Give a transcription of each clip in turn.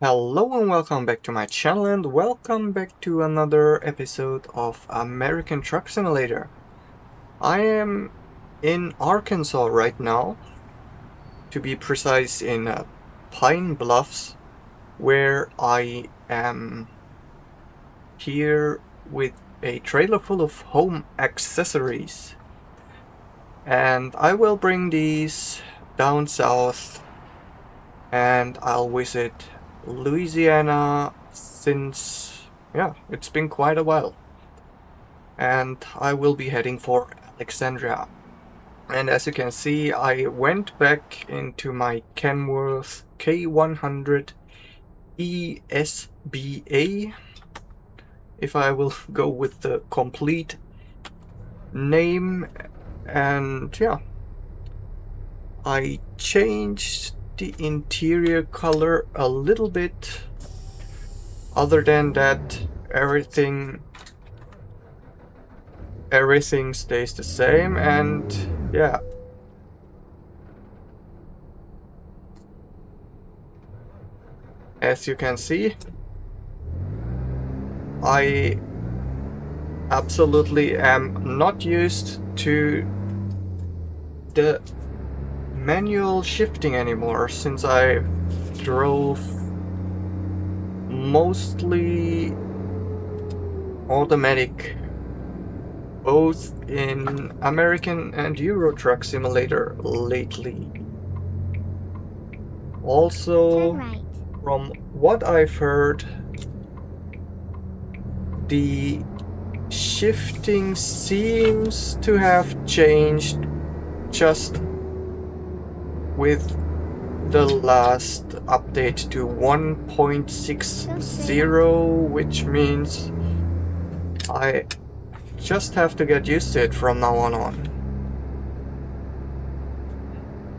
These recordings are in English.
Hello and welcome back to my channel and welcome back to another episode of American Truck Simulator. I am in Arkansas right now, to be precise in Pine Bluffs, where I am here with a trailer full of home accessories. And I will bring these down south and I'll visit Louisiana since, it's been quite a while. And I will be heading for Alexandria. And as you can see, I went back into my Kenworth K100 ESBA, if I will go with the complete name. And yeah, I changed the interior color a little bit. Other than that, everything stays the same, and yeah. As you can see, I absolutely am not used to the manual shifting anymore, since I drove mostly automatic, both in American and Euro Truck Simulator lately. Also, from what I've heard, the shifting seems to have changed just with the last update to 1.60, which means I just have to get used to it from now on.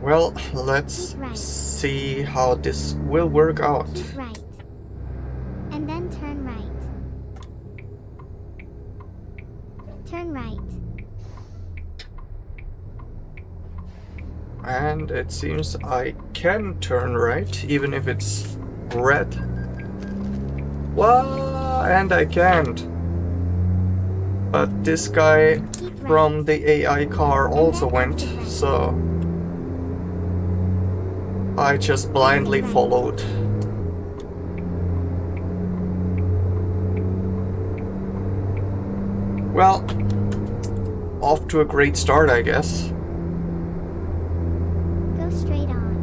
Well, let's see how this will work out. Right. And then turn right. Turn right. And it seems I can turn right, even if it's red. Well, and I can't. But this guy from the AI car also went, so I just blindly followed. Well, off to a great start, I guess. Go straight on.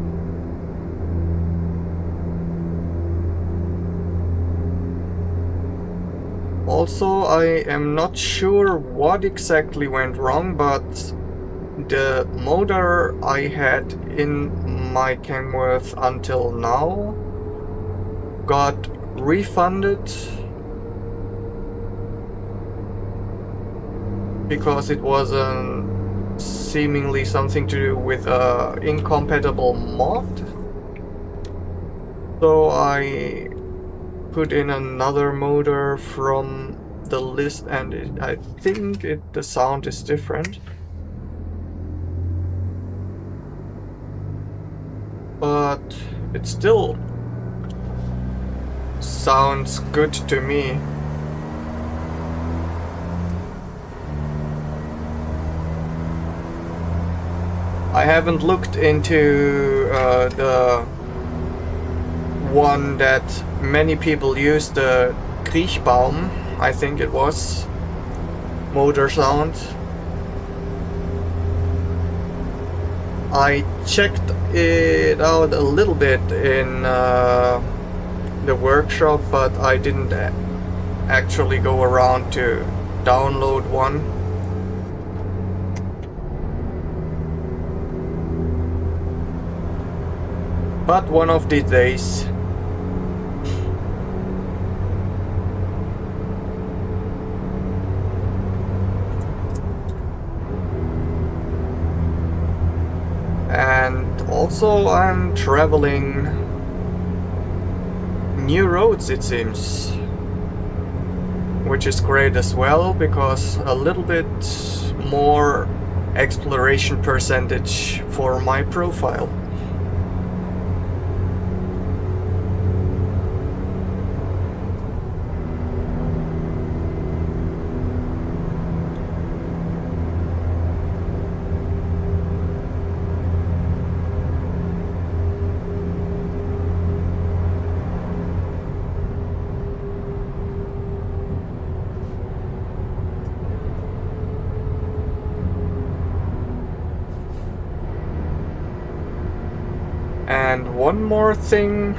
Also, I am not sure what exactly went wrong, but the motor I had in my Kenworth until now got refunded because it was seemingly something to do with a incompatible mod. So I put in another motor from the list, and I think the sound is different. But it still sounds good to me. I haven't looked into the one that many people use, the Kriechbaum, I think it was, motor sound. I checked it out a little bit in the workshop, but I didn't actually go around to download one. But one of these days. And also I'm traveling new roads, it seems, which is great as well, because a little bit more exploration percentage for my profile. And one more thing,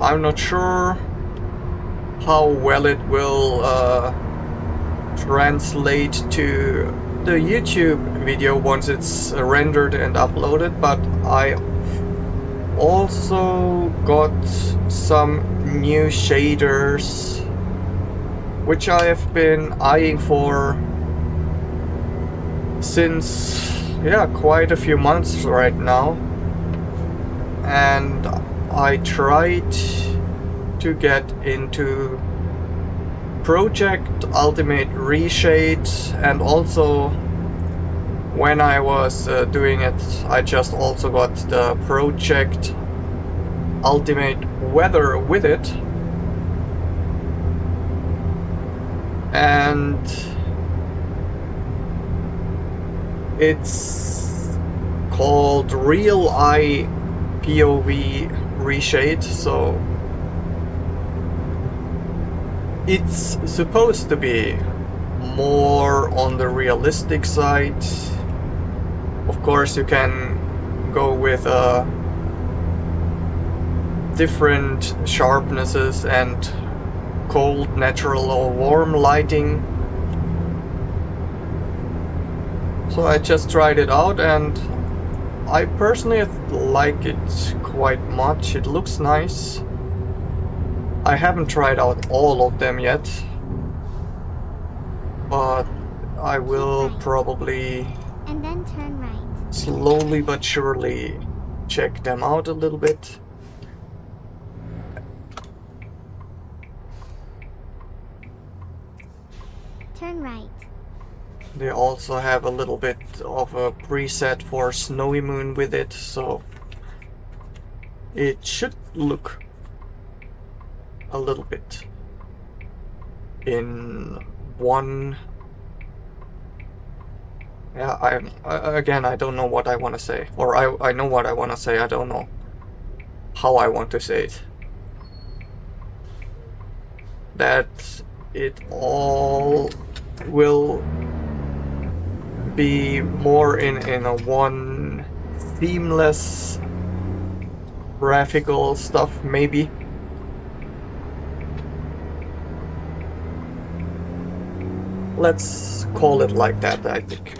I'm not sure how well it will translate to the YouTube video once it's rendered and uploaded, but I also got some new shaders which I have been eyeing for since quite a few months right now, and I tried to get into Project Ultimate Reshade, and also when I was doing it I just also got the Project Ultimate Weather with it, and it's called Real Eye POV Reshade, so it's supposed to be more on the realistic side. Of course you can go with different sharpnesses and cold, natural or warm lighting. So I just tried it out and I personally like it quite much. It looks nice. I haven't tried out all of them yet, but I will probably and then turn right. Slowly but surely check them out a little bit. Turn right. They also have a little bit of a preset for Snowy Moon with it, so it should look a little bit in one. Yeah, again, I don't know what I want to say, or I know what I want to say, I don't know how I want to say it. That it all will be more in a one seamless graphical stuff, maybe. Let's call it like that, I think.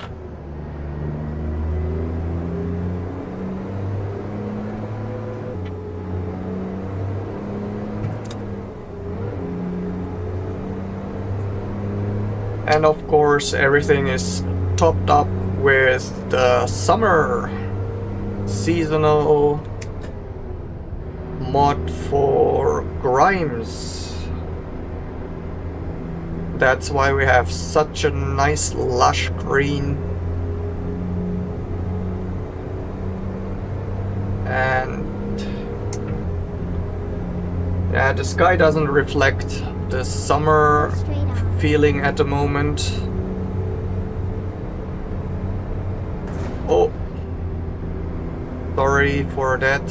And of course everything is topped up with the summer seasonal mod for Grimes. That's why we have such a nice lush green. And yeah, the sky doesn't reflect the summer feeling at the moment. Oh, sorry for that.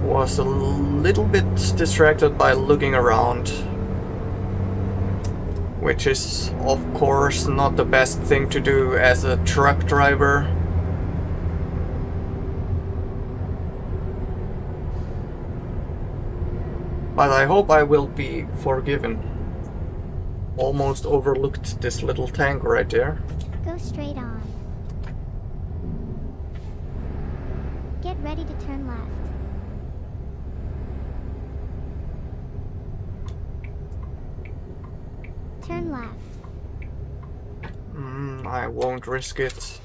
Was a little bit distracted by looking around, which is of course not the best thing to do as a truck driver. But I hope I will be forgiven. Almost overlooked this little tank right there. Go straight on. Get ready to turn left. Turn left. I won't risk it.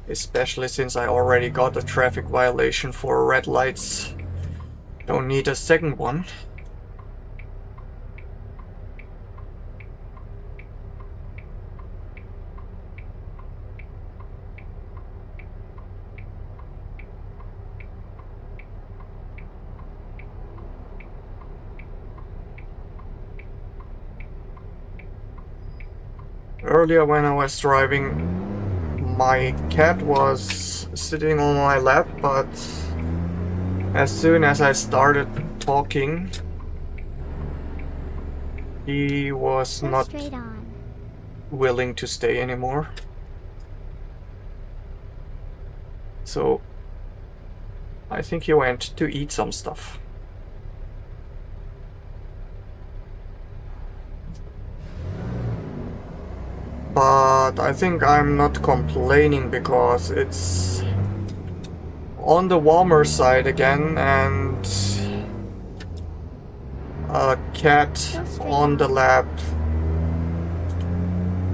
Especially since I already got a traffic violation for red lights. Don't need a second one. Earlier when I was driving, my cat was sitting on my lap, but as soon as I started talking, he was not willing to stay anymore. So I think he went to eat some stuff. But I think I'm not complaining because it's on the warmer side again, and a cat on the lap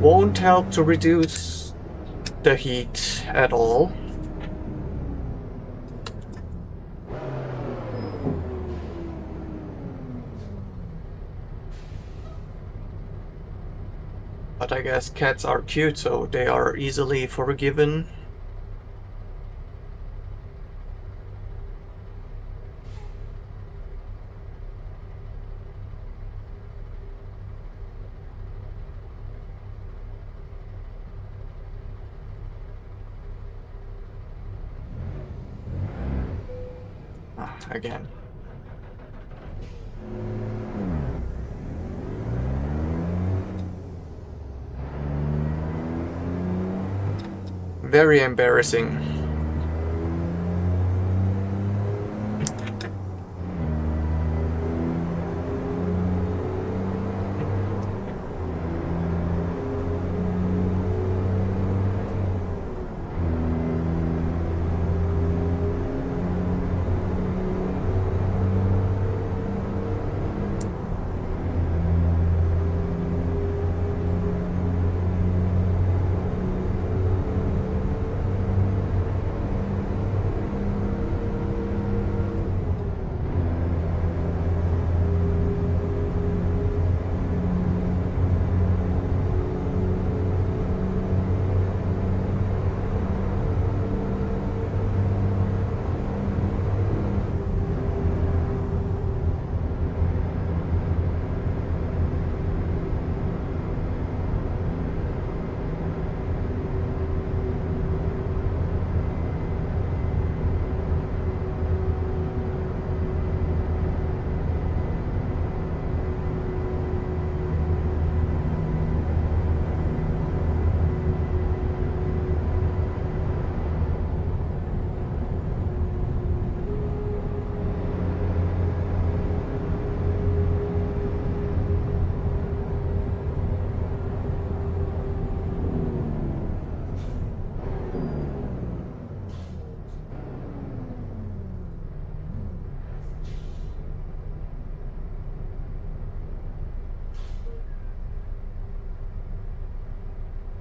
won't help to reduce the heat at all. But I guess cats are cute, so they are easily forgiven. Again. Very embarrassing.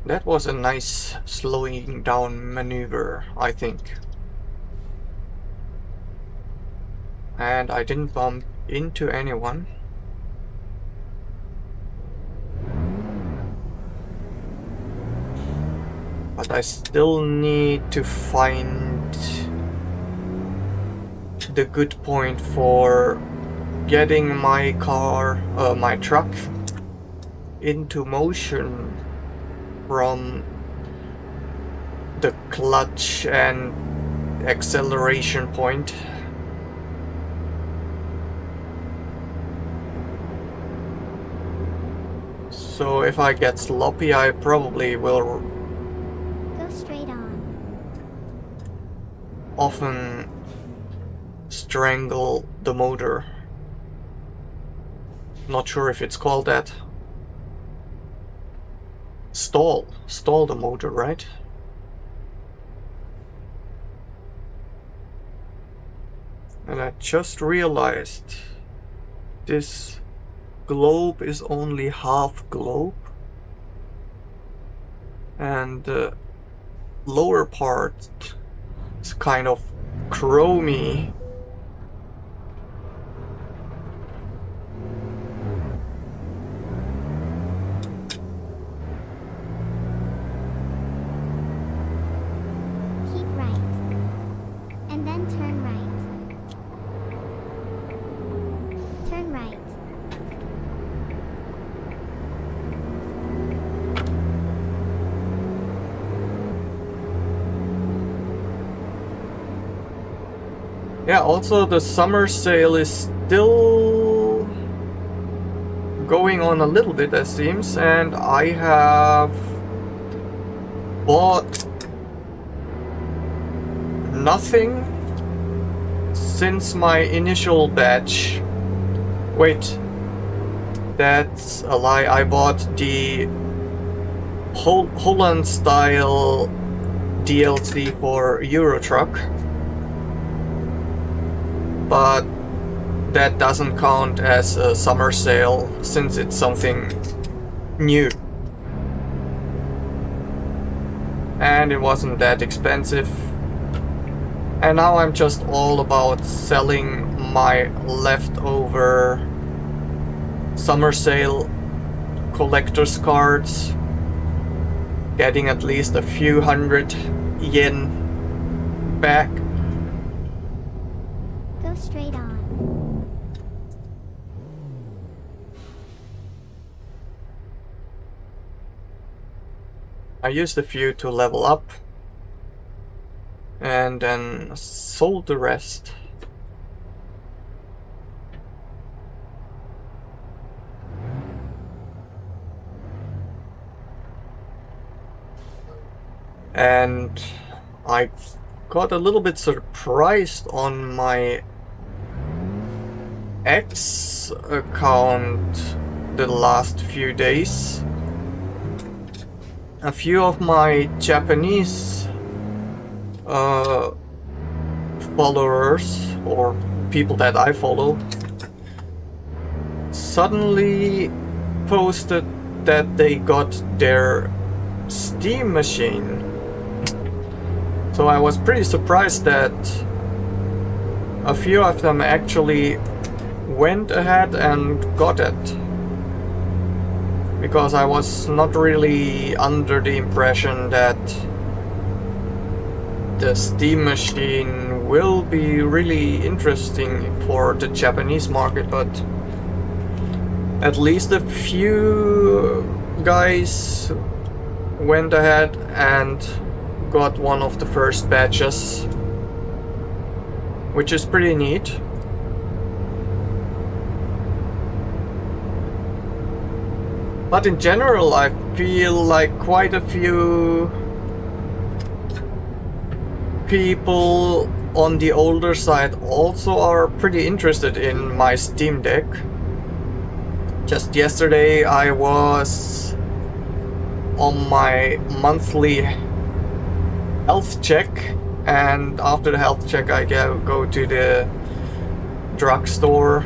That was a nice slowing down maneuver, I think. And I didn't bump into anyone. But I still need to find the good point for getting my car, my truck into motion from the clutch and acceleration point. So if I get sloppy, I probably will Go straight on. often strangle the motor. Not sure if it's called that. Stall the motor, right? And I just realized this globe is only half globe, and the lower part is kind of chromy. Keep right. And then turn right. Turn right. Yeah, also the summer sale is still going on a little bit, it seems, and I have bought nothing since my initial batch... Wait, that's a lie. I bought the Holland style DLC for Euro Truck, but that doesn't count as a summer sale since it's something new. And it wasn't that expensive. And now I'm just all about selling my leftover summer sale collector's cards, getting at least a few hundred yen back. Go straight on. I used a few to level up and then sold the rest. And I got a little bit surprised on my X account the last few days. A few of my Japanese followers, or people that I follow, suddenly posted that they got their Steam machine. So I was pretty surprised that a few of them actually went ahead and got it, because I was not really under the impression that the Steam machine will be really interesting for the Japanese market, but at least a few guys went ahead and got one of the first batches, which is pretty neat. But in general, I feel like quite a few people on the older side also are pretty interested in my Steam Deck. Just yesterday I was on my monthly health check, and after the health check I go to the drugstore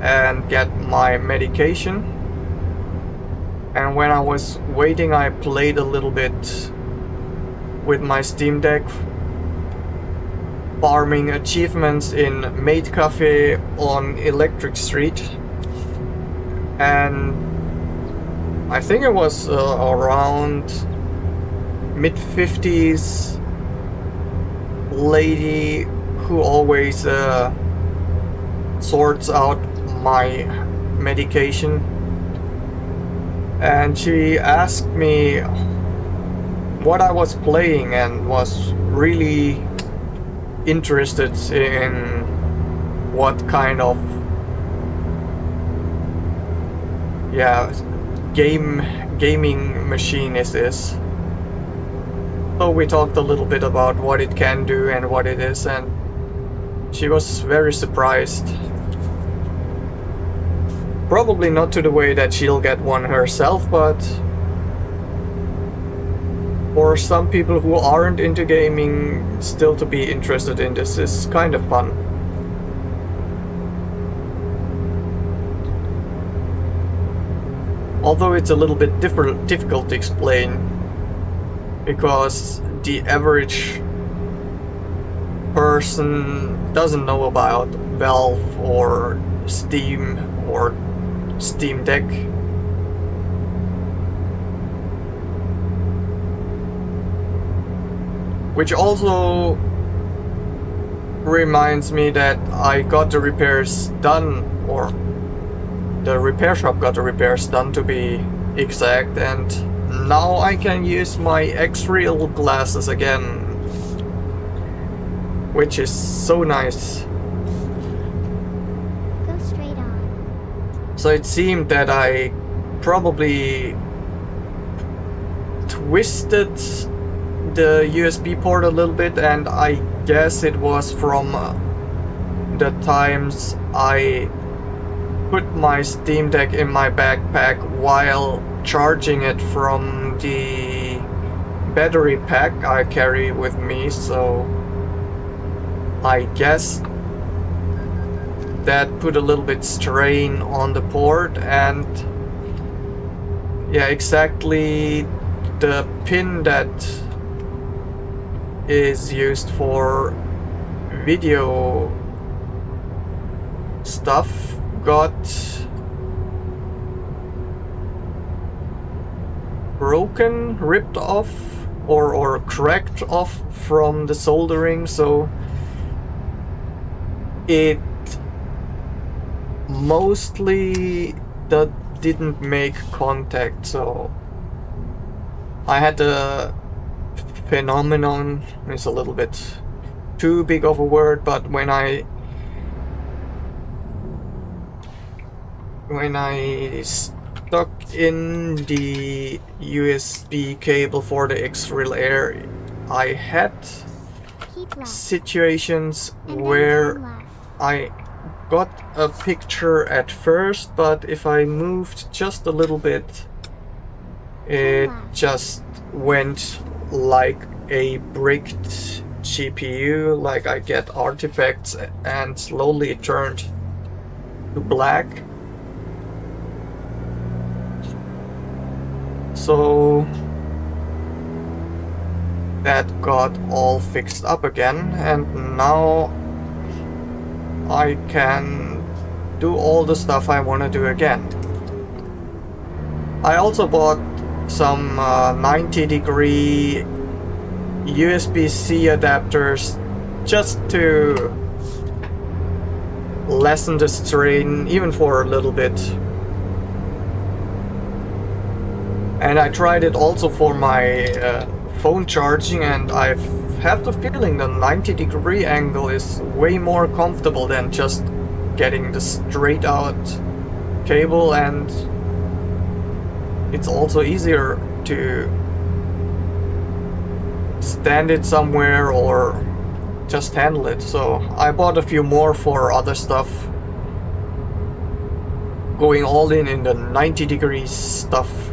and get my medication. And when I was waiting, I played a little bit with my Steam Deck, farming achievements in Maid Cafe on Electric Street. And I think it was around mid-50s lady who always sorts out my medication, and she asked me what I was playing and was really interested in what kind of gaming machine is this. So we talked a little bit about what it can do and what it is, and she was very surprised. Probably not to the way that she'll get one herself, but for some people who aren't into gaming, still to be interested in this is kind of fun. Although it's a little bit difficult to explain, because the average person doesn't know about Valve or Steam or Steam Deck. Which also reminds me that I got the repairs done, or the repair shop got the repairs done to be exact, and now I can use my X-Real glasses again, which is so nice. Go straight on. So it seemed that I probably twisted the USB port a little bit, and I guess it was from the times I put my Steam Deck in my backpack while charging it from the battery pack I carry with me, so I guess that put a little bit strain on the port. And yeah, exactly the pin that is used for video stuff got broken, ripped off, or cracked off from the soldering, so it mostly didn't make contact. So I had a phenomenon, is a little bit too big of a word, but when I stuck in the USB cable for the X-Rail Air, I had situations where I got a picture at first, but if I moved just a little bit, it just went like a bricked GPU, like I get artifacts, and slowly it turned to black. So that got all fixed up again, and now I can do all the stuff I want to do again. I also bought some 90-degree USB-C adapters just to lessen the strain even for a little bit. And I tried it also for my phone charging, and I have the feeling the 90-degree angle is way more comfortable than just getting the straight out cable, and it's also easier to stand it somewhere or just handle it. So I bought a few more for other stuff, going all in the 90-degree stuff.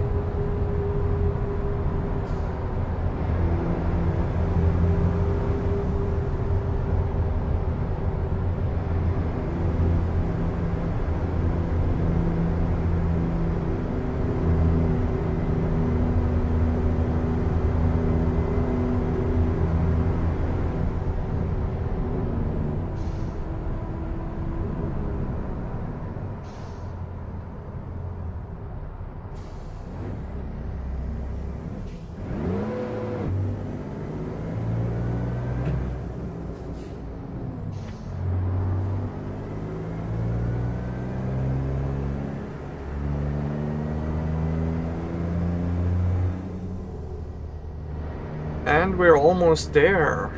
And we're almost there.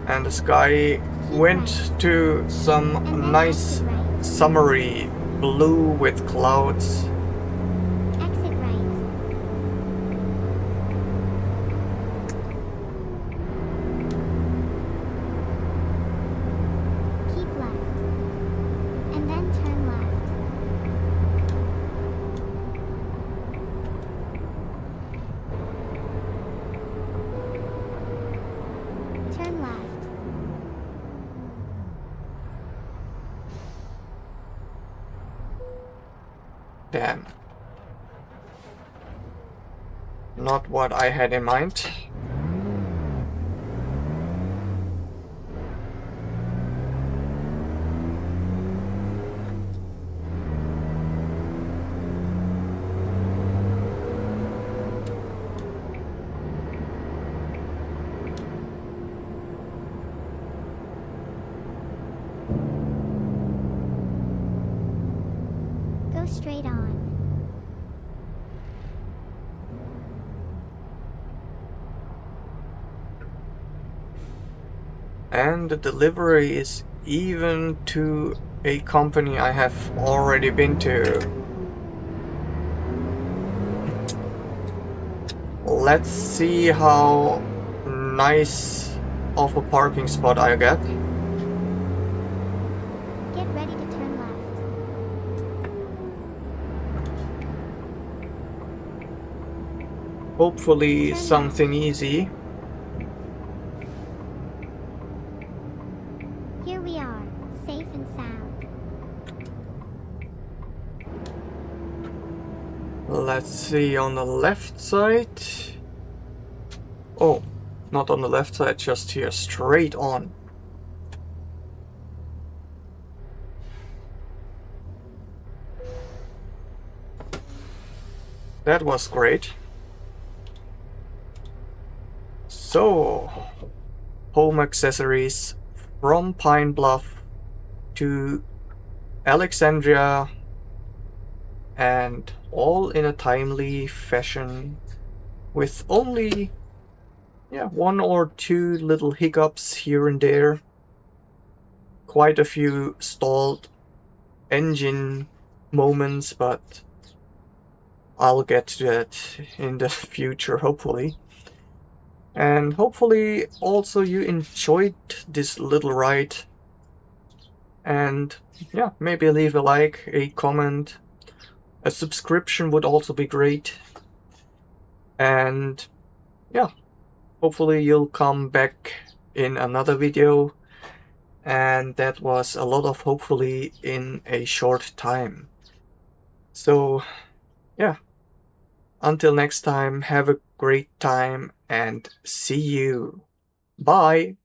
And the sky went to some nice summery blue with clouds. Exit right. Keep left. And then turn left. Turn left. Damn. Not what I had in mind. Go straight on. And the delivery is even to a company I have already been to. let's see how nice of a parking spot I get. Get ready to turn left. Hopefully Turn something left. easy. Here we are, safe and sound. Let's see on the left side. Oh, not on the left side, just here, straight on. That was great. So, home accessories from Pine Bluff to Alexandria, and all in a timely fashion with only one or two little hiccups here and there. Quite a few stalled engine moments, but I'll get to that in the future, hopefully. And hopefully also you enjoyed this little ride. And yeah, maybe leave a like, a comment, a subscription would also be great. And yeah, hopefully you'll come back in another video. And that was a lot of hopefully in a short time. So yeah, until next time, have a great time and see you. Bye.